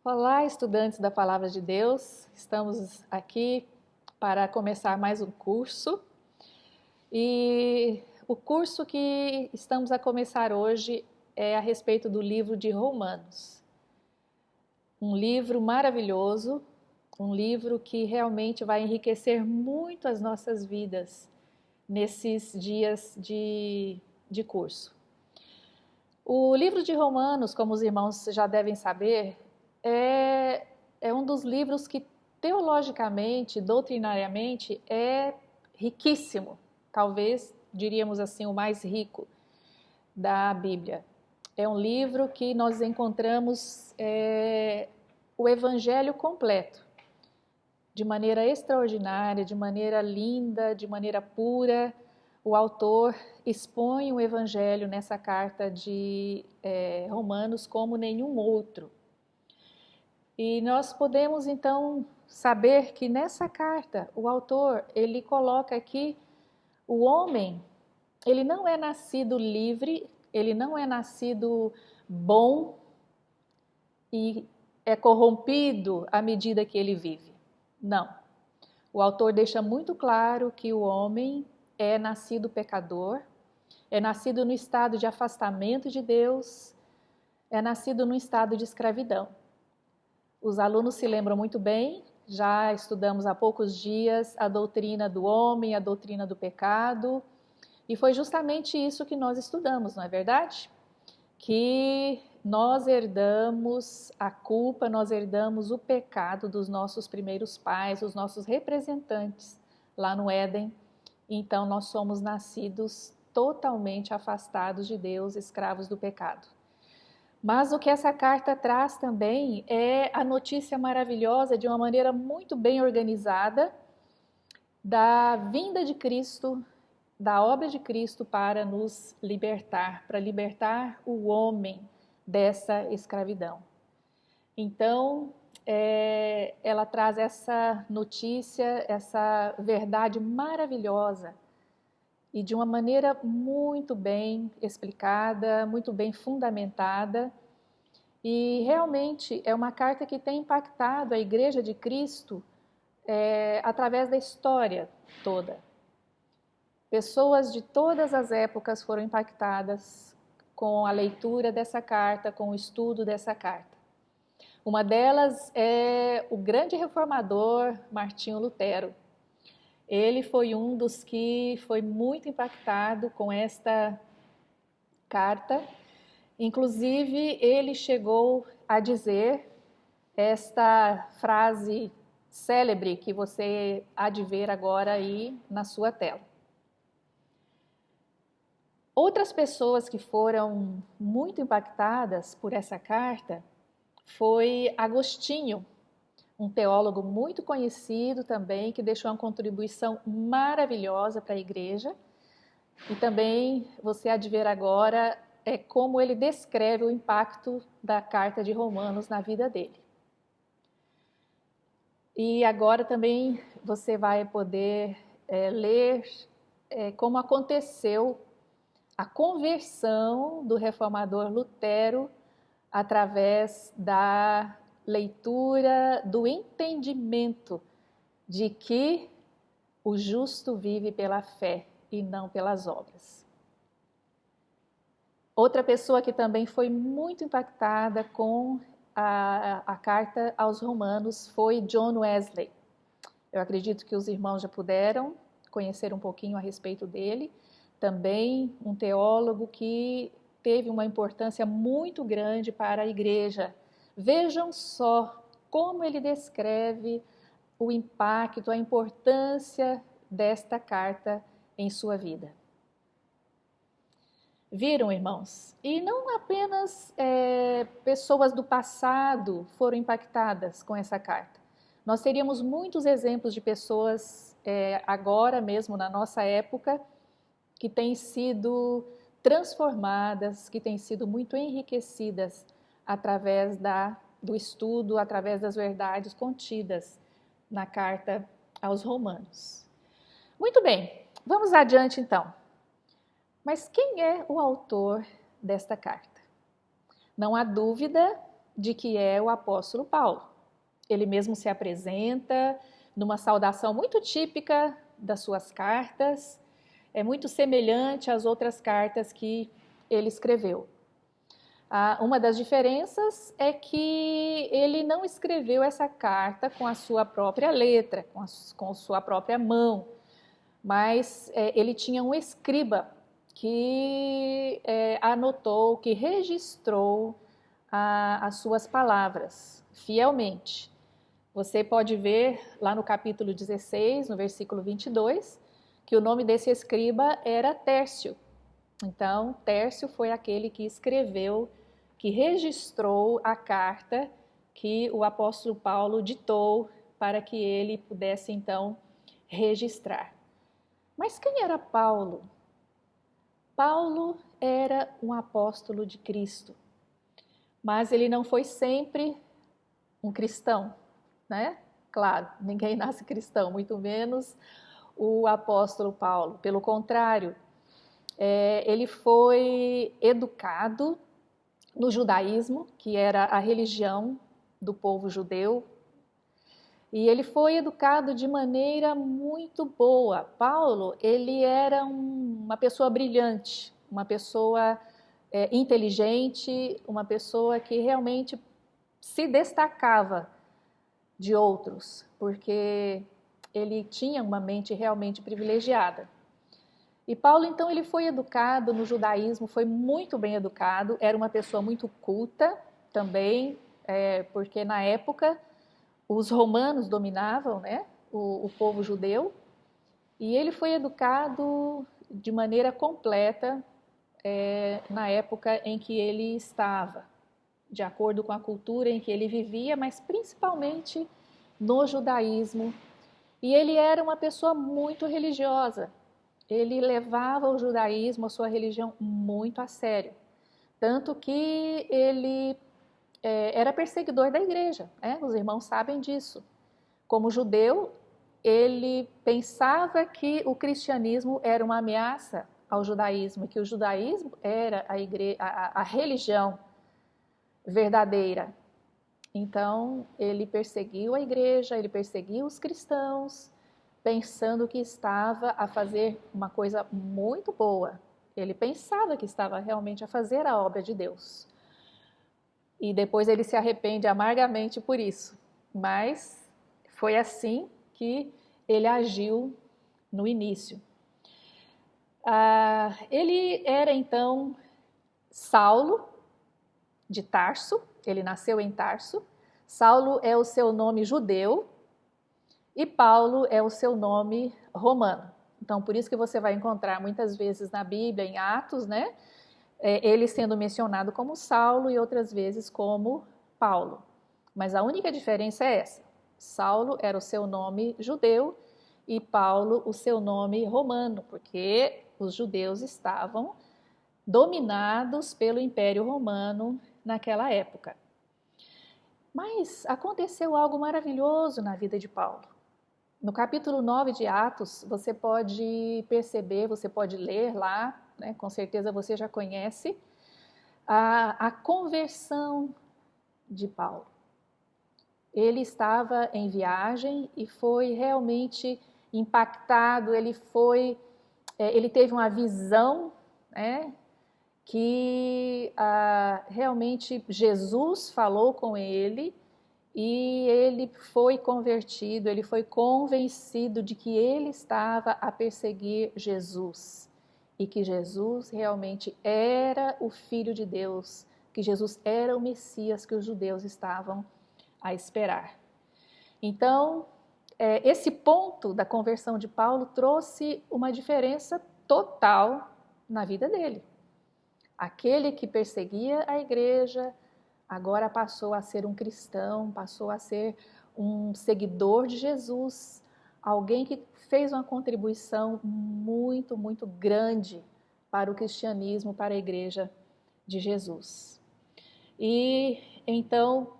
Olá, estudantes da Palavra de Deus. Estamos aqui para começar mais um curso. E o curso que estamos a começar hoje é a respeito do livro de Romanos. Um livro maravilhoso, um livro que realmente vai enriquecer muito as nossas vidas nesses dias de curso. O livro de Romanos, como os irmãos já devem saber, é um dos livros que teologicamente, doutrinariamente, é riquíssimo. Talvez, diríamos assim, o mais rico da Bíblia. É um livro que nós encontramos o Evangelho completo, de maneira extraordinária, de maneira linda, de maneira pura. O autor expõe o Evangelho nessa carta de Romanos como nenhum outro. E nós podemos então saber que nessa carta o autor ele coloca aqui o homem, ele não é nascido livre, ele não é nascido bom e é corrompido à medida que ele vive. Não. O autor deixa muito claro que o homem é nascido pecador, é nascido no estado de afastamento de Deus, é nascido no estado de escravidão. Os alunos se lembram muito bem, já estudamos há poucos dias a doutrina do homem, a doutrina do pecado, e foi justamente isso que nós estudamos, não é verdade? Que nós herdamos a culpa, nós herdamos o pecado dos nossos primeiros pais, os nossos representantes lá no Éden. Então nós somos nascidos totalmente afastados de Deus, escravos do pecado. Mas o que essa carta traz também é a notícia maravilhosa, de uma maneira muito bem organizada, da vinda de Cristo, da obra de Cristo para nos libertar, para libertar o homem dessa escravidão. Então, ela traz essa notícia, essa verdade maravilhosa e de uma maneira muito bem explicada, muito bem fundamentada. E realmente é uma carta que tem impactado a Igreja de Cristo através da história toda. Pessoas de todas as épocas foram impactadas com a leitura dessa carta, com o estudo dessa carta. Uma delas é o grande reformador Martinho Lutero. Ele foi um dos que foi muito impactado com esta carta. Inclusive, ele chegou a dizer esta frase célebre que você há de ver agora aí na sua tela. Outras pessoas que foram muito impactadas por essa carta foi Agostinho, um teólogo muito conhecido também, que deixou uma contribuição maravilhosa para a igreja. E também você há de ver agora como ele descreve o impacto da carta de Romanos na vida dele. E agora também você vai poder ler como aconteceu a conversão do reformador Lutero através da leitura, do entendimento de que o justo vive pela fé e não pelas obras. Outra pessoa que também foi muito impactada com a carta aos Romanos foi John Wesley. Eu acredito que os irmãos já puderam conhecer um pouquinho a respeito dele. Também um teólogo que teve uma importância muito grande para a igreja. Vejam só como ele descreve o impacto, a importância desta carta em sua vida. Viram, irmãos? E não apenas pessoas do passado foram impactadas com essa carta. Nós teríamos muitos exemplos de pessoas agora mesmo, na nossa época, que têm sido transformadas, que têm sido muito enriquecidas através do estudo, através das verdades contidas na carta aos Romanos. Muito bem, vamos adiante então. Mas quem é o autor desta carta? Não há dúvida de que é o apóstolo Paulo. Ele mesmo se apresenta numa saudação muito típica das suas cartas, é muito semelhante às outras cartas que ele escreveu. Uma das diferenças é que ele não escreveu essa carta com a sua própria letra, com a sua própria mão, mas ele tinha um escriba que anotou, que registrou as suas palavras fielmente. Você pode ver lá no capítulo 16, no versículo 22, que o nome desse escriba era Tércio. Então, Tércio foi aquele que escreveu, que registrou a carta que o apóstolo Paulo ditou para que ele pudesse, então, registrar. Mas quem era Paulo? Paulo era um apóstolo de Cristo, mas ele não foi sempre um cristão, né? Claro, ninguém nasce cristão, muito menos o apóstolo Paulo. Pelo contrário, ele foi educado no judaísmo, que era a religião do povo judeu, e ele foi educado de maneira muito boa. Paulo, ele era uma pessoa brilhante, uma pessoa inteligente, uma pessoa que realmente se destacava de outros, porque ele tinha uma mente realmente privilegiada. E Paulo, então, ele foi educado no judaísmo, foi muito bem educado, era uma pessoa muito culta também, porque na época os romanos dominavam, né, o povo judeu, e ele foi educado de maneira completa na época em que ele estava, de acordo com a cultura em que ele vivia, mas principalmente no judaísmo. E ele era uma pessoa muito religiosa. Ele levava o judaísmo, a sua religião, muito a sério. Tanto que ele era perseguidor da igreja, né? Os irmãos sabem disso. Como judeu, ele pensava que o cristianismo era uma ameaça ao judaísmo, que o judaísmo era a religião verdadeira. Então, ele perseguiu a igreja, ele perseguiu os cristãos, pensando que estava a fazer uma coisa muito boa. Ele pensava que estava realmente a fazer a obra de Deus. E depois ele se arrepende amargamente por isso. Mas foi assim que ele agiu no início. Ele era então Saulo de Tarso, ele nasceu em Tarso. Saulo é o seu nome judeu e Paulo é o seu nome romano. Então, por isso que você vai encontrar muitas vezes na Bíblia, em Atos, né? Ele sendo mencionado como Saulo e outras vezes como Paulo. Mas a única diferença é essa. Saulo era o seu nome judeu e Paulo o seu nome romano, porque os judeus estavam dominados pelo Império Romano naquela época. Mas aconteceu algo maravilhoso na vida de Paulo. No capítulo 9 de Atos, você pode perceber, você pode ler lá, né, com certeza você já conhece, a conversão de Paulo. Ele estava em viagem e foi realmente impactado, ele teve uma visão, né, que realmente Jesus falou com ele e ele foi convertido, ele foi convencido de que ele estava a perseguir Jesus e que Jesus realmente era o Filho de Deus, que Jesus era o Messias que os judeus estavam a esperar. Então, esse ponto da conversão de Paulo trouxe uma diferença total na vida dele. Aquele que perseguia a igreja agora passou a ser um cristão, passou a ser um seguidor de Jesus, alguém que fez uma contribuição muito, muito grande para o cristianismo, para a igreja de Jesus. E então,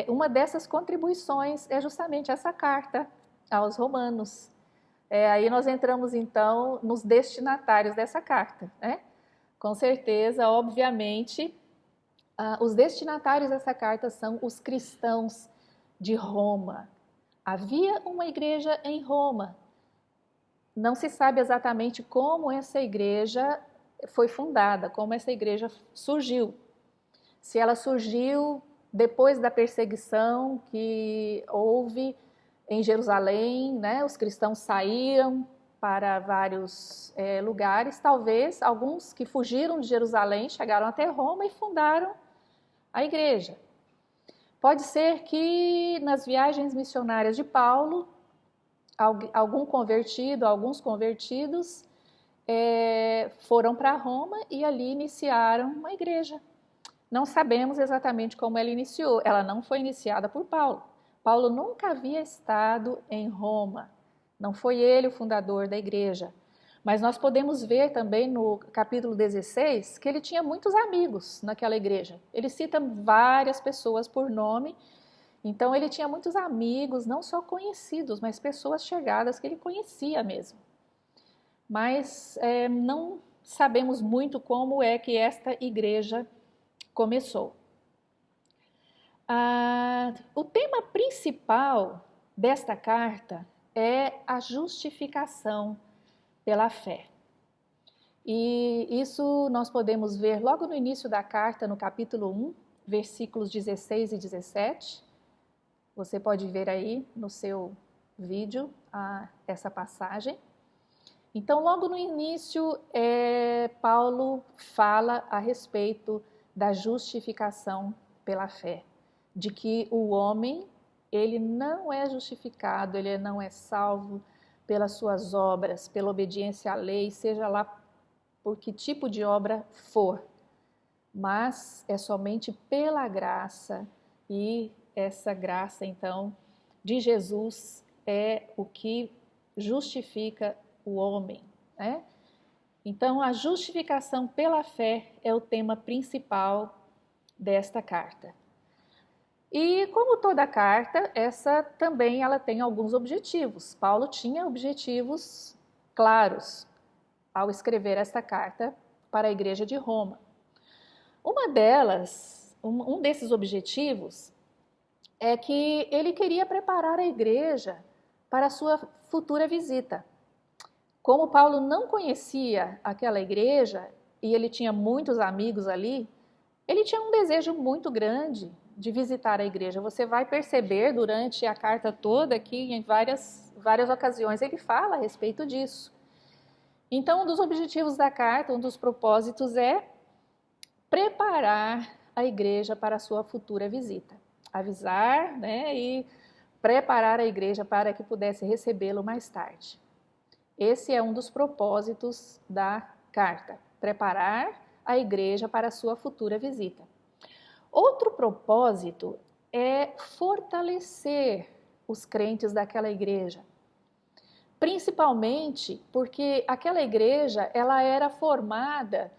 uma dessas contribuições é justamente essa carta aos Romanos. Aí nós entramos então nos destinatários dessa carta, né? Com certeza, obviamente, Os destinatários dessa carta são os cristãos de Roma. Havia uma igreja em Roma. Não se sabe exatamente como essa igreja foi fundada, como essa igreja surgiu. Se ela surgiu depois da perseguição que houve em Jerusalém, né? Os cristãos saíram para vários lugares, talvez alguns que fugiram de Jerusalém chegaram até Roma e fundaram a igreja. Pode ser que nas viagens missionárias de Paulo, alguns convertidos foram para Roma e ali iniciaram uma igreja. Não sabemos exatamente como ela iniciou. Ela não foi iniciada por Paulo. Paulo nunca havia estado em Roma. Não foi ele o fundador da igreja. Mas nós podemos ver também no capítulo 16 que ele tinha muitos amigos naquela igreja. Ele cita várias pessoas por nome. Então ele tinha muitos amigos, não só conhecidos, mas pessoas chegadas que ele conhecia mesmo. Mas não sabemos muito como é que esta igreja começou. O tema principal desta carta é a justificação pela fé. E isso nós podemos ver logo no início da carta, no capítulo 1, versículos 16 e 17. Você pode ver aí no seu vídeo essa passagem. Então, logo no início, Paulo fala a respeito da justificação pela fé, de que o homem, ele não é justificado, ele não é salvo pelas suas obras, pela obediência à lei, seja lá por que tipo de obra for, mas é somente pela graça, e essa graça, então, de Jesus é o que justifica o homem, né? Então, a justificação pela fé é o tema principal desta carta. E como toda carta, essa também ela tem alguns objetivos. Paulo tinha objetivos claros ao escrever esta carta para a igreja de Roma. Um desses objetivos é que ele queria preparar a igreja para a sua futura visita. Como Paulo não conhecia aquela igreja e ele tinha muitos amigos ali, ele tinha um desejo muito grande de visitar a igreja. Você vai perceber durante a carta toda que em várias ocasiões ele fala a respeito disso. Então, um dos objetivos da carta, um dos propósitos é preparar a igreja para a sua futura visita. Avisar, né, e preparar a igreja para que pudesse recebê-lo mais tarde. Esse é um dos propósitos da carta, preparar a igreja para a sua futura visita. Outro propósito é fortalecer os crentes daquela igreja, principalmente porque aquela igreja ela era formada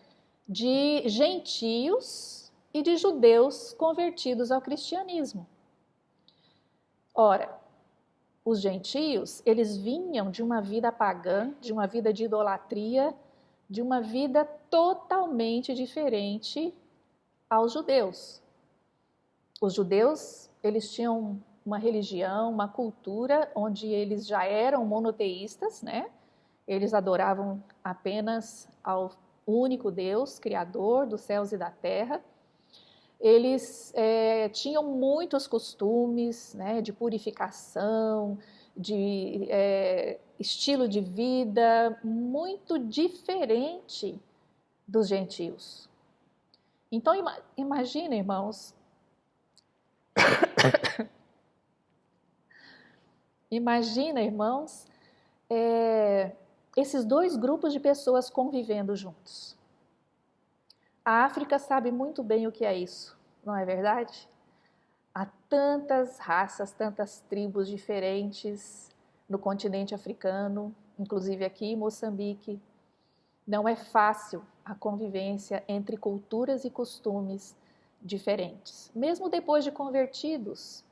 de gentios e de judeus convertidos ao cristianismo. Ora, os gentios, eles vinham de uma vida pagã, de uma vida de idolatria, de uma vida totalmente diferente aos judeus. Os judeus, eles tinham uma religião, uma cultura onde eles já eram monoteístas, né? Eles adoravam apenas ao único Deus, Criador dos céus e da terra. Eles tinham muitos costumes, né, de purificação, de estilo de vida muito diferente dos gentios. Então, imagina, irmãos, esses dois grupos de pessoas convivendo juntos. A África sabe muito bem o que é isso, não é verdade? Há tantas raças, tantas tribos diferentes no continente africano, inclusive aqui em Moçambique. Não é fácil a convivência entre culturas e costumes diferentes. Mesmo depois de convertidos,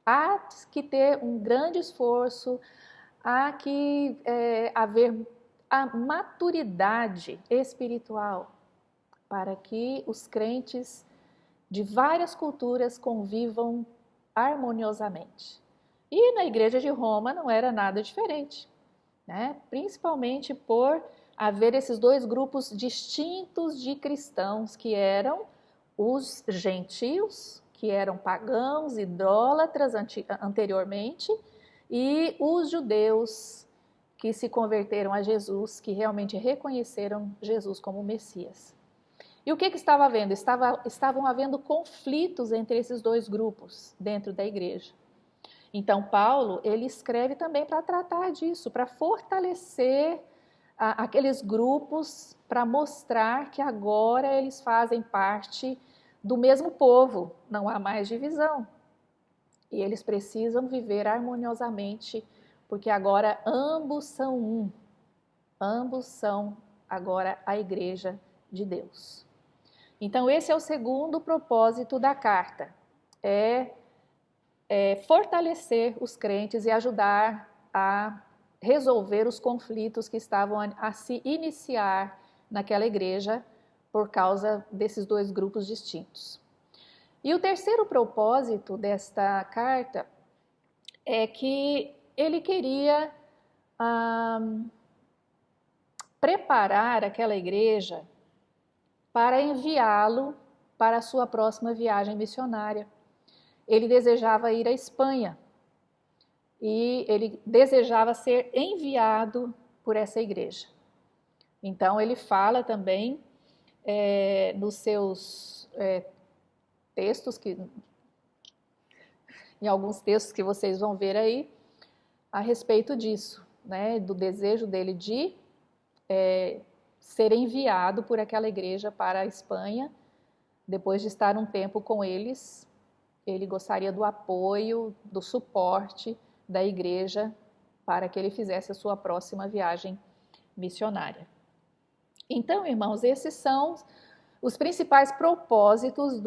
há que ter um grande esforço, há que haver a maturidade espiritual para que os crentes de várias culturas convivam harmoniosamente. E na Igreja de Roma não era nada diferente, né? Principalmente por haver esses dois grupos distintos de cristãos, que eram os gentios, que eram pagãos, idólatras anteriormente, e os judeus que se converteram a Jesus, que realmente reconheceram Jesus como Messias. E o que estava havendo? Estavam havendo conflitos entre esses dois grupos dentro da igreja. Então, Paulo, ele escreve também para tratar disso, para fortalecer aqueles grupos, para mostrar que agora eles fazem parte do mesmo povo, não há mais divisão. E eles precisam viver harmoniosamente, porque agora ambos são um. Ambos são agora a igreja de Deus. Então, esse é o segundo propósito da carta, é fortalecer os crentes e ajudar a resolver os conflitos que estavam a se iniciar naquela igreja por causa desses dois grupos distintos. E o terceiro propósito desta carta é que ele queria preparar aquela igreja para enviá-lo para a sua próxima viagem missionária. Ele desejava ir à Espanha e ele desejava ser enviado por essa igreja. Então, ele fala também nos seus textos, em alguns textos que vocês vão ver aí, a respeito disso, né, do desejo dele de ser enviado por aquela igreja para a Espanha, depois de estar um tempo com eles. Ele gostaria do apoio, do suporte da igreja para que ele fizesse a sua próxima viagem missionária. Então, irmãos, esses são os principais propósitos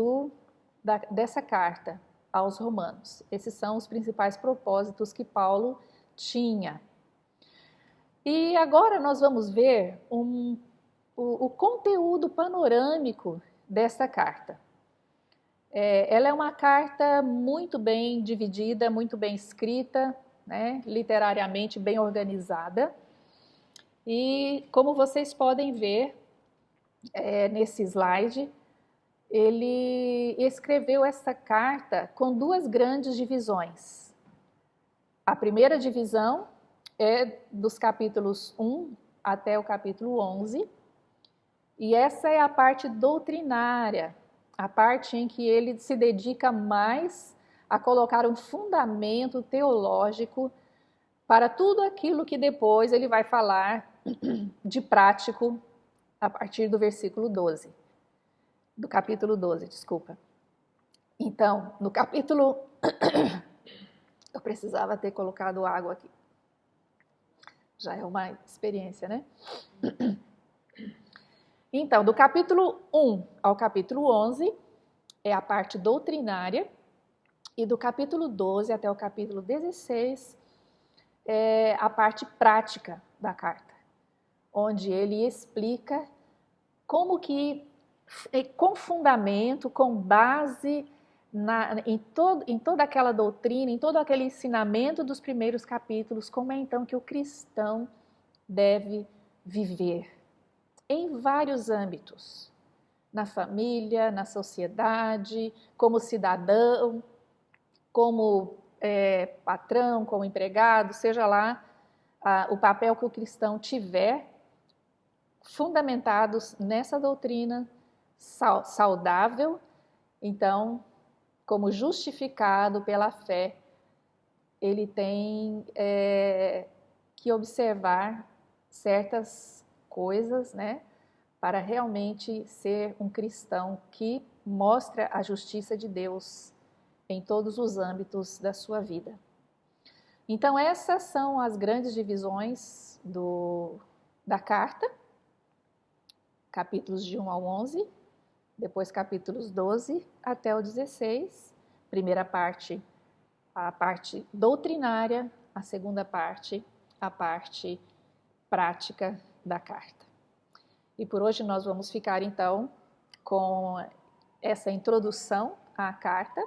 dessa carta aos Romanos. Esses são os principais propósitos que Paulo tinha. E agora nós vamos ver o conteúdo panorâmico dessa carta. Ela é uma carta muito bem dividida, muito bem escrita, né, literariamente bem organizada. E como vocês podem ver nesse slide, ele escreveu essa carta com duas grandes divisões. A primeira divisão é dos capítulos 1 até o capítulo 11, e essa é a parte doutrinária, a parte em que ele se dedica mais a colocar um fundamento teológico para tudo aquilo que depois ele vai falar de prático a partir do versículo 12, do capítulo 12, desculpa. Então, no capítulo... Eu precisava ter colocado água aqui. Já é uma experiência, né? Então, do capítulo 1 ao capítulo 11 é a parte doutrinária, e do capítulo 12 até o capítulo 16 é a parte prática da carta, onde ele explica como que, com fundamento, com base em toda aquela doutrina, em todo aquele ensinamento dos primeiros capítulos, como é então que o cristão deve viver em vários âmbitos, na família, na sociedade, como cidadão, como patrão, como empregado, seja lá o papel que o cristão tiver, fundamentados nessa doutrina saudável. Então, como justificado pela fé, ele tem que observar certas coisas, né, para realmente ser um cristão que mostra a justiça de Deus em todos os âmbitos da sua vida. Então, essas são as grandes divisões da carta, capítulos de 1 ao 11, depois capítulos 12 até o 16, primeira parte, a parte doutrinária, a segunda parte, a parte prática da carta. E por hoje nós vamos ficar então com essa introdução à carta.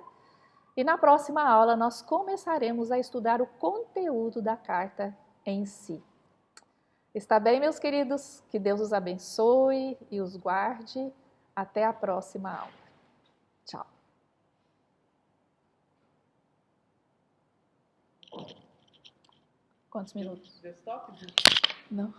E na próxima aula nós começaremos a estudar o conteúdo da carta em si. Está bem, meus queridos? Que Deus os abençoe e os guarde. Até a próxima aula. Tchau. Quantos minutos? Desktop? Não.